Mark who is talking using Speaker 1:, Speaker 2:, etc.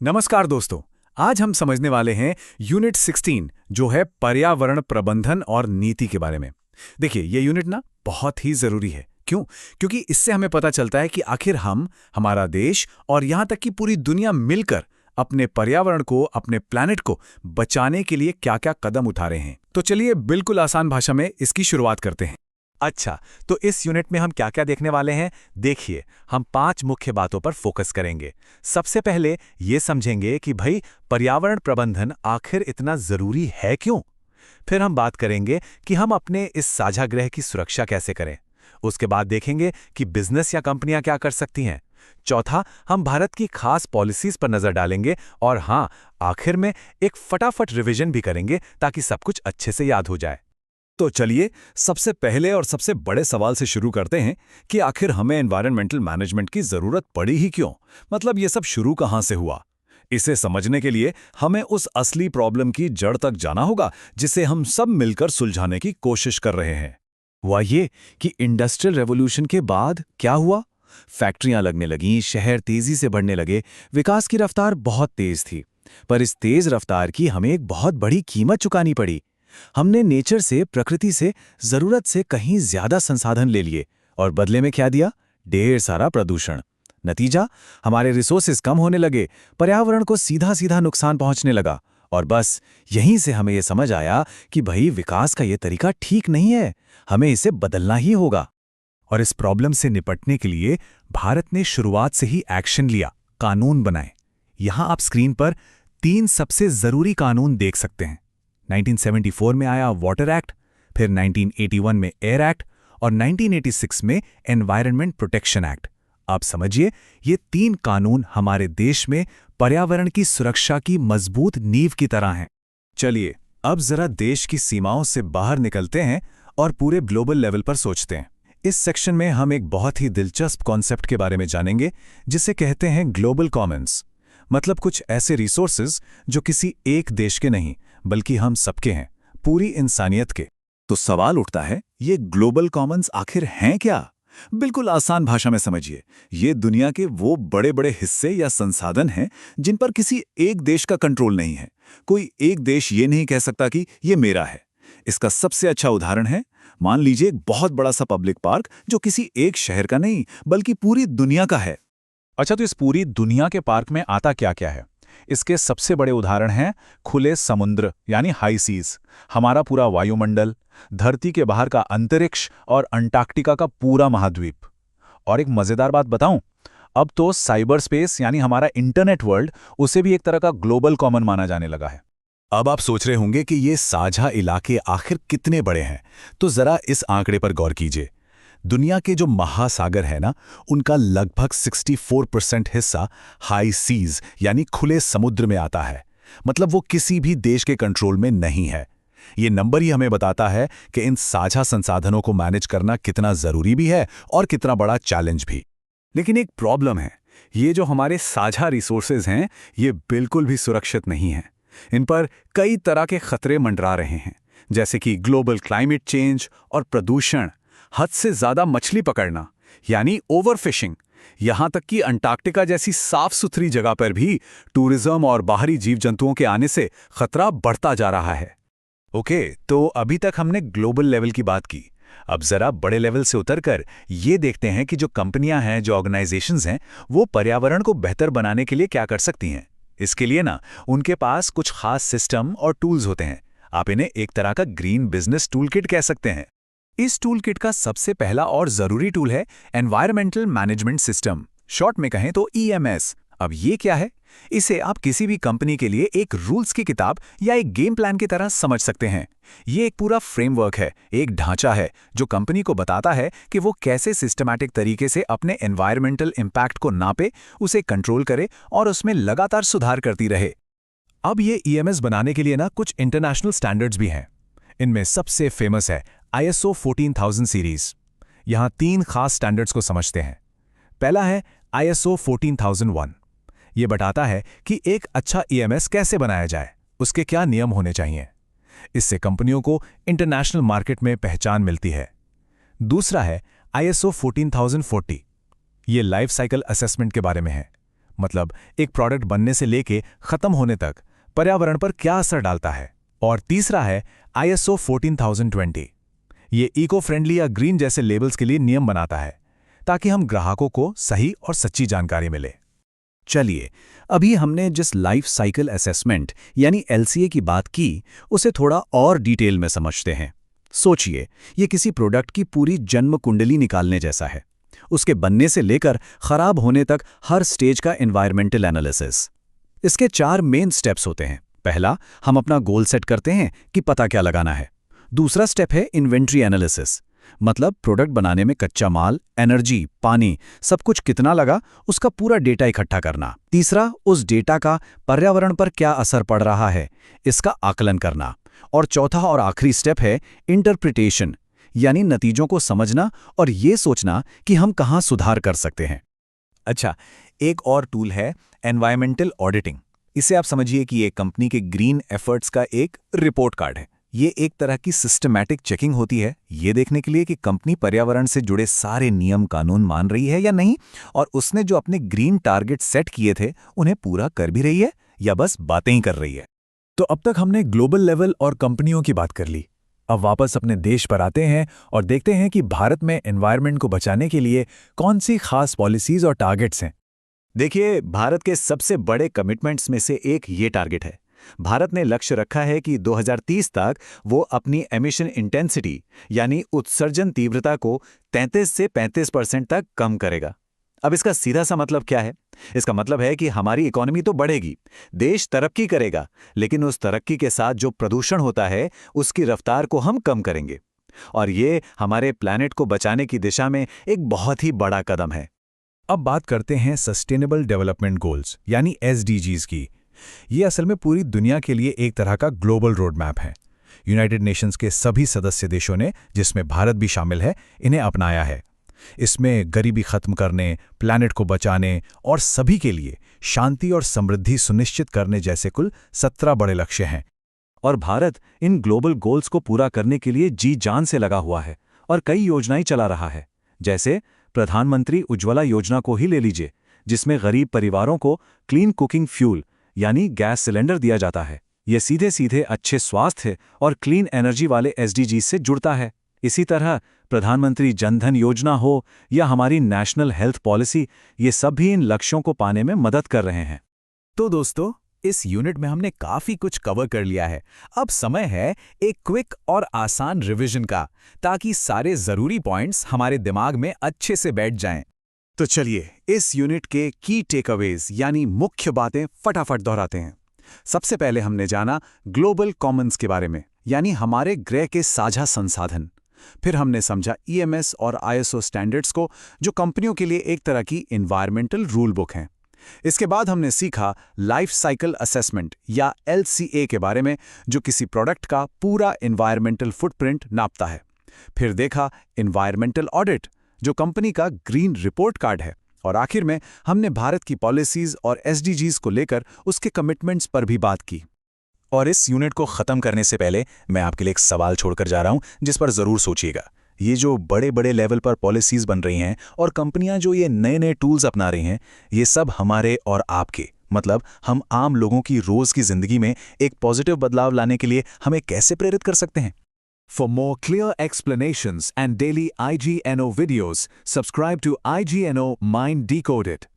Speaker 1: नमस्कार दोस्तों। आज हम समझने वाले हैं यूनिट 16 जो है पर्यावरण प्रबंधन और नीति के बारे में। देखिए ये यूनिट ना बहुत ही जरूरी है। क्यों? क्योंकि इससे हमें पता चलता है कि आखिर हम, हमारा देश और यहाँ तक कि पूरी दुनिया मिलकर अपने पर्यावरण को, अपने प्लैनेट को बचाने के लिए क्या-क्या कदम उठा रहे हैं। तो चलिए बिल्कुल आसान भाषा में इसकी शुरुआत करते हैं।
Speaker 2: अच्छा, तो इस यूनिट में हम क्या क्या देखने वाले हैं? देखिए, हम 5 मुख्य बातों पर फोकस करेंगे। सबसे पहले ये समझेंगे कि भाई पर्यावरण प्रबंधन आखिर इतना जरूरी है क्यों? फिर हम बात करेंगे कि हम अपने इस साझा ग्रह की सुरक्षा कैसे करें। उसके बाद देखेंगे कि बिजनेस या कंपनियां क्या कर सकती हैं। चौथा, हम भारत की खास पॉलिसीज पर नजर डालेंगे और हाँ, आखिर में एक फटाफट रिवीजन भी करेंगे ताकि सब कुछ अच्छे से याद हो जाए।
Speaker 1: तो चलिए सबसे पहले और सबसे बड़े सवाल से शुरू करते हैं कि आखिर हमें एनवायरमेंटल मैनेजमेंट की जरूरत पड़ी ही क्यों? मतलब ये सब शुरू कहां से हुआ? इसे समझने के लिए हमें उस असली प्रॉब्लम की जड़ तक जाना होगा जिसे हम सब मिलकर सुलझाने की कोशिश कर रहे हैं। हुआ ये कि इंडस्ट्रियल रेवोल्यूशन के बाद क्या हुआ? फैक्ट्रियां लगने लगीं, शहर तेजी से बढ़ने लगे, विकास की रफ्तार बहुत तेज थी। पर इस तेज रफ्तार की हमें एक बहुत बड़ी कीमत चुकानी पड़ी। हमने नेचर से, प्रकृति से जरूरत से कहीं ज्यादा संसाधन ले लिए और बदले में क्या दिया? ढेर सारा प्रदूषण। नतीजा, हमारे रिसोर्सेज कम होने लगे, पर्यावरण को सीधा सीधा नुकसान पहुंचने लगा। और बस यहीं से हमें यह समझ आया कि भाई विकास का यह तरीका ठीक नहीं है, हमें इसे बदलना ही होगा। और इस प्रॉब्लम से निपटने के लिए भारत ने शुरुआत से ही एक्शन लिया, कानून बनाए। यहां आप स्क्रीन पर 3 सबसे जरूरी कानून देख सकते हैं। 1974 में आया वाटर एक्ट, फिर 1981 में एयर एक्ट और 1986 में एनवायरनमेंट प्रोटेक्शन एक्ट। आप समझिए, ये 3 कानून हमारे देश में पर्यावरण की सुरक्षा की मजबूत नींव की तरह हैं। चलिए अब जरा देश की सीमाओं से बाहर निकलते हैं और पूरे ग्लोबल लेवल पर सोचते हैं। इस सेक्शन में हम एक बहुत ही दिलचस्प कॉन्सेप्ट के बारे में जानेंगे जिसे कहते हैं ग्लोबल कॉमन्स। मतलब कुछ ऐसे रिसोर्सेज जो किसी एक देश के नहीं बल्कि हम सबके हैं, पूरी इंसानियत के। तो सवाल उठता है, ये ग्लोबल कॉमन्स आखिर हैं क्या? बिल्कुल आसान भाषा में समझिए, ये दुनिया के वो बड़े बड़े हिस्से या संसाधन हैं जिन पर किसी एक देश का कंट्रोल नहीं है। कोई एक देश ये नहीं कह सकता कि ये मेरा है। इसका सबसे अच्छा उदाहरण है, मान लीजिए एक बहुत बड़ा सा पब्लिक पार्क जो किसी एक शहर का नहीं बल्कि पूरी दुनिया का है।
Speaker 2: अच्छा, तो इस पूरी दुनिया के पार्क में आता क्या क्या है? इसके सबसे बड़े उदाहरण हैं खुले समुद्र यानी हाई सीज, हमारा पूरा वायुमंडल, धरती के बाहर का अंतरिक्ष और अंटार्कटिका का पूरा महाद्वीप। और एक मजेदार बात बताऊं, अब तो साइबर स्पेस यानी हमारा इंटरनेट वर्ल्ड, उसे भी एक तरह का ग्लोबल कॉमन माना जाने लगा है।
Speaker 1: अब आप सोच रहे होंगे कि ये साझा इलाके आखिर कितने बड़े हैं, तो जरा इस आंकड़े पर गौर कीजिए। दुनिया के जो महासागर है ना, उनका लगभग 64% हिस्सा हाई सीज यानी खुले समुद्र में आता है। मतलब वो किसी भी देश के कंट्रोल में नहीं है। ये नंबर ही हमें बताता है कि इन साझा संसाधनों को मैनेज करना कितना जरूरी भी है और कितना बड़ा चैलेंज भी। लेकिन एक प्रॉब्लम है, ये जो हमारे साझा रिसोर्सेज हैं, ये बिल्कुल भी सुरक्षित नहीं हैं। इन पर कई तरह के खतरे मंडरा रहे हैं, जैसे कि ग्लोबल क्लाइमेट चेंज और प्रदूषण, हद से ज्यादा मछली पकड़ना यानी ओवरफिशिंग, यहां तक कि अंटार्कटिका जैसी साफ सुथरी जगह पर भी टूरिज्म और बाहरी जीव जंतुओं के आने से खतरा बढ़ता जा रहा है। ओके, तो अभी तक हमने ग्लोबल लेवल की बात की। अब जरा बड़े लेवल से उतरकर ये देखते हैं कि जो कंपनियां हैं, जो ऑर्गेनाइजेशंस हैं, वो पर्यावरण को बेहतर बनाने के लिए क्या कर सकती हैं। इसके लिए ना उनके पास कुछ खास सिस्टम और टूल्स होते हैं। आप इन्हें एक तरह का ग्रीन बिजनेस टूल किट कह सकते हैं। इस टूल किट का सबसे पहला और जरूरी टूल है एनवायरमेंटल मैनेजमेंट सिस्टम, शॉर्ट में कहें तो ईएमएस। अब ये क्या है? इसे आप किसी भी कंपनी के लिए एक रूल्स की किताब या एक गेम प्लान की तरह समझ सकते हैं। ये एक पूरा फ्रेमवर्क है, एक ढांचा है जो कंपनी को बताता है कि वो कैसे सिस्टमैटिक तरीके से अपने एनवायरमेंटल इम्पैक्ट को नापे, उसे कंट्रोल करे और उसमें लगातार सुधार करती रहे। अब ये ईएमएस बनाने के लिए ना कुछ इंटरनेशनल स्टैंडर्ड्स भी हैं। इनमें सबसे फेमस है ISO 14000 सीरीज। यहां 3 खास स्टैंडर्ड्स को समझते हैं। पहला है ISO 14001। यह बताता है कि एक अच्छा ईएमएस कैसे बनाया जाए, उसके क्या नियम होने चाहिए। इससे कंपनियों को इंटरनेशनल मार्केट में पहचान मिलती है। दूसरा है ISO 14040। यह लाइफ साइकिल असेसमेंट के बारे में है।
Speaker 2: मतलब एक प्रोडक्ट बनने से लेके खत्म होने तक पर्यावरण पर क्या असर डालता है। और तीसरा है ISO 14020। ये इको फ्रेंडली या ग्रीन जैसे लेबल्स के लिए नियम बनाता है ताकि हम ग्राहकों को सही और सच्ची जानकारी मिले।
Speaker 1: चलिए, अभी हमने जिस लाइफ साइकिल असेसमेंट यानी LCA की बात की, उसे थोड़ा और डिटेल में समझते हैं। सोचिए, ये किसी प्रोडक्ट की पूरी जन्म कुंडली निकालने जैसा है। उसके बनने से लेकर खराब होने तक हर स्टेज का एनवायरमेंटल एनालिसिस। इसके 4 मेन स्टेप्स होते हैं। पहला, हम अपना गोल सेट करते हैं कि पता क्या लगाना है। दूसरा स्टेप है इन्वेंट्री एनालिसिस, मतलब प्रोडक्ट बनाने में कच्चा माल, एनर्जी, पानी, सब कुछ कितना लगा, उसका पूरा डेटा इकट्ठा करना। तीसरा, उस डेटा का पर्यावरण पर क्या असर पड़ रहा है, इसका आकलन करना। और चौथा और आखिरी स्टेप है इंटरप्रिटेशन, यानी नतीजों को समझना और ये सोचना कि हम कहाँ सुधार कर सकते हैं।
Speaker 2: अच्छा, एक और टूल है एनवायरमेंटल ऑडिटिंग। इसे आप समझिए कि ये कंपनी के ग्रीन एफर्ट्स का एक रिपोर्ट कार्ड है। ये एक तरह की सिस्टमैटिक चेकिंग होती है, ये देखने के लिए कि कंपनी पर्यावरण से जुड़े सारे नियम कानून मान रही है या नहीं, और उसने जो अपने ग्रीन टारगेट सेट किए थे उन्हें पूरा कर भी रही है या बस बातें ही कर रही है। तो अब तक हमने ग्लोबल लेवल और कंपनियों की बात कर ली। अब वापस अपने देश पर आते हैं और देखते हैं कि भारत में एनवायरनमेंट को बचाने के लिए कौन सी खास पॉलिसीज और टारगेट्स हैं। देखिए, भारत के सबसे बड़े कमिटमेंट्स में से एक ये टारगेट है। भारत ने लक्ष्य रखा है कि 2030 तक वो अपनी एमिशन इंटेंसिटी यानी उत्सर्जन तीव्रता को 33 से 35% तक कम करेगा। अब इसका सीधा सा मतलब क्या है? इसका मतलब है कि हमारी इकोनॉमी तो बढ़ेगी, देश तरक्की करेगा, लेकिन उस तरक्की के साथ जो प्रदूषण होता है उसकी रफ्तार को हम कम करेंगे। और ये हमारे प्लैनेट को बचाने की दिशा में एक बहुत ही बड़ा कदम है। अब बात करते हैं सस्टेनेबल डेवलपमेंट गोल्स यानी SDGs की। ये असल में पूरी दुनिया के लिए एक तरह का ग्लोबल रोड मैप है। यूनाइटेड नेशंस के सभी सदस्य देशों ने, जिसमें भारत भी शामिल है, इन्हें अपनाया है। इसमें गरीबी खत्म करने, प्लैनेट को बचाने और सभी के लिए शांति और समृद्धि सुनिश्चित करने जैसे कुल 17 बड़े लक्ष्य हैं। और भारत इन ग्लोबल गोल्स को पूरा करने के लिए जी जान से लगा हुआ है और कई योजनाएं चला रहा है। जैसे प्रधानमंत्री उज्ज्वला योजना को ही ले लीजिए, जिसमें गरीब परिवारों को क्लीन कुकिंग फ्यूल यानी गैस सिलेंडर दिया जाता है। ये सीधे सीधे अच्छे स्वास्थ्य और क्लीन एनर्जी वाले SDGs से जुड़ता है। इसी तरह प्रधानमंत्री जनधन योजना हो या हमारी नेशनल हेल्थ पॉलिसी, ये सब भी इन लक्ष्यों को पाने में मदद कर रहे हैं। तो दोस्तों, इस यूनिट में हमने काफी कुछ कवर कर लिया है। अब समय है एक क्विक और आसान रिवीजन का, ताकि सारे जरूरी पॉइंट्स हमारे दिमाग में अच्छे से बैठ जाएं। तो चलिए इस यूनिट के की टेकअवेज यानी मुख्य बातें फटाफट दोहराते हैं। सबसे पहले हमने जाना ग्लोबल कॉमन्स के बारे में, यानी हमारे ग्रह के साझा संसाधन। फिर हमने समझा EMS और ISO स्टैंडर्ड्स को, जो कंपनियों के लिए एक तरह की एनवायरमेंटल रूल बुक हैं। इसके बाद हमने सीखा लाइफ साइकिल असेसमेंट या LCA के बारे में, जो किसी प्रोडक्ट का पूरा एनवायरमेंटल फुटप्रिंट नापता है। फिर देखा एनवायरमेंटल ऑडिट, जो कंपनी का ग्रीन रिपोर्ट कार्ड है। और आखिर में हमने भारत की पॉलिसीज और SDGs को लेकर उसके कमिटमेंट्स पर भी बात की। और इस यूनिट को खत्म करने से पहले मैं आपके लिए एक सवाल छोड़कर जा रहा हूं, जिस पर जरूर सोचिएगा। ये जो बड़े बड़े लेवल पर पॉलिसीज बन रही हैं और कंपनियां जो ये नए नए टूल्स अपना रही हैं, ये सब हमारे और आपके, मतलब हम आम लोगों की रोज की जिंदगी में एक पॉजिटिव बदलाव लाने के लिए हमें कैसे प्रेरित कर सकते हैं? For more clear explanations and daily IGNO videos, subscribe to IGNO Mind Decoded.